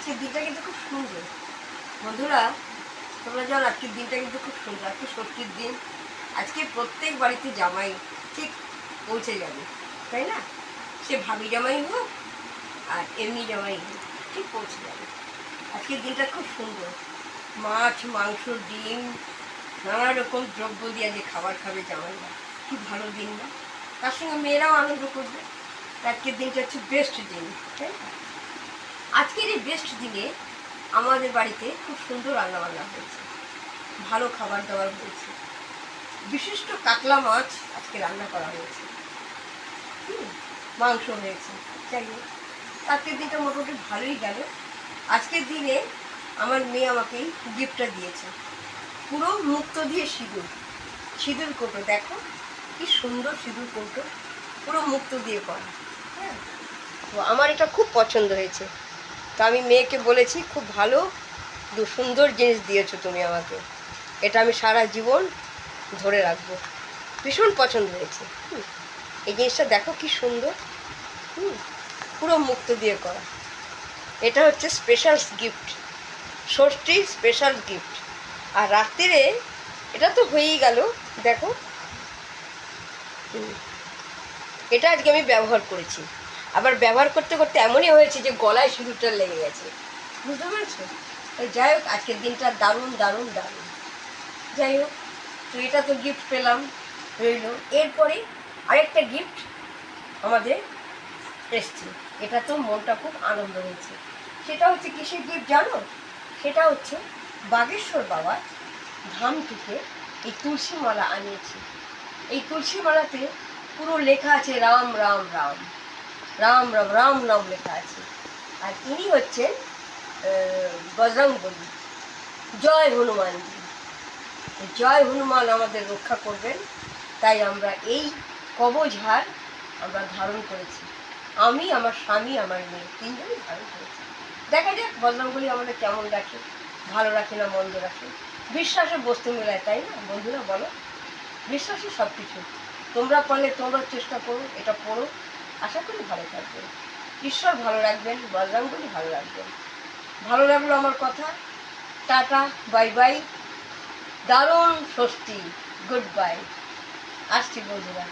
আজকের দিনটা কিন্তু খুব সুন্দর বন্ধুরা, তোমরা জানো আজকের দিনটা কিন্তু খুব সুন্দর। আজকে ষষ্ঠীর দিন। আজকে প্রত্যেক বাড়িতে জামাই ঠিক পৌঁছে যাবে, তাই না? সে ভাবি জামাই হোক আর এমনি জামাই হোক, ঠিক পৌঁছে যাবে। আজকের দিনটা খুব সুন্দর। মাছ, মাংস, ডিম, নানা রকম দ্রব্য দিয়ে যে খাবার খাবে জামাইরা, কি ভালো দিন না? তার সঙ্গে মেয়েরাও আনন্দ করবে। আজকের দিনটা হচ্ছে বেস্ট দিন, তাই না? আজকের এই বেস্ট দিনে আমাদের বাড়িতে খুব সুন্দর রান্নাবান্না হয়েছে, ভালো খাবার দাবার হয়েছে। বিশিষ্ট কাতলা মাছ আজকে রান্না করা হয়েছে, মাংস হয়েছে। যাই হোক, আজকের দিনটা মোটামুটি ভালোই গেল। আজকের দিনে আমার মেয়ে আমাকে গিফটটা দিয়েছে, পুরো মুক্ত দিয়ে সিঁদুর, সিঁদুর কৌটো। দেখো কি সুন্দর সিঁদুর কৌটো, পুরো মুক্ত দিয়ে করা। হ্যাঁ, তো আমার এটা খুব পছন্দ হয়েছে। তো আমি মেয়েকে বলেছি, খুব ভালো সুন্দর জিনিস দিয়েছো তুমি আমাকে, এটা আমি সারা জীবন ধরে রাখবো। ভীষণ পছন্দ হয়েছে। এই জিনিসটা দেখো কি সুন্দর, পুরো মুক্ত দিয়ে করা। এটা হচ্ছে স্পেশাল গিফট, ষষ্ঠী স্পেশাল গিফট। আর রাত্রিরে এটা তো হয়েই গেল, দেখো এটা আজকে আমি ব্যবহার করেছি। আবার ব্যবহার করতে করতে এমনই হয়েছে যে গলায় সিঁদুরটা লেগে গেছে, বুঝতে পারছো? যাই হোক, আজকের দিনটা দারুণ দারুণ দারুণ। যাই হোক, তো এটা তো গিফট পেলাম, রইল। এরপরে আরেকটা গিফট আমাদের এসছে, এটা তো মনটা খুব আনন্দ হয়েছে। সেটা হচ্ছে কিসের গিফট জানো? সেটা হচ্ছে বাগেশ্বর বাবার ধাম থেকে এই তুলসী মালা আনিয়েছি। এই তুলসী মালাতে পুরো লেখা আছে রাম রাম রাম রাম রাম রাম নাম লেখা আছে। আর ইনি হচ্ছেন বজরংবলী। জয় হনুমান, জয় হনুমান আমাদের রক্ষা করবেন। তাই আমরা এই কবচহার আমরা ধারণ করেছি, আমি, আমার স্বামী, আমার মেয়ে, তিনজনই ধারণ করেছি। দেখা যাক বজরংবলী আমাদের কেমন রাখে, ভালো রাখে না মন্দ রাখে। বিশ্বাসের বস্তু মেলায়, তাই না বন্ধুরা? বলো, বিশ্বাসই সব কিছু। তোমরা পারলে তোমরা চেষ্টা করো, এটা পড়ো, আশা করি ভালো থাকবে। ঈশ্বর ভালো রাখবেন, বজরংবলী ভালো রাখবেন। ভালো লাগলো আমার কথা। Tata, bye bye. দারুণ ষষ্ঠী, গুড বাই। আসছি বন্ধুরা।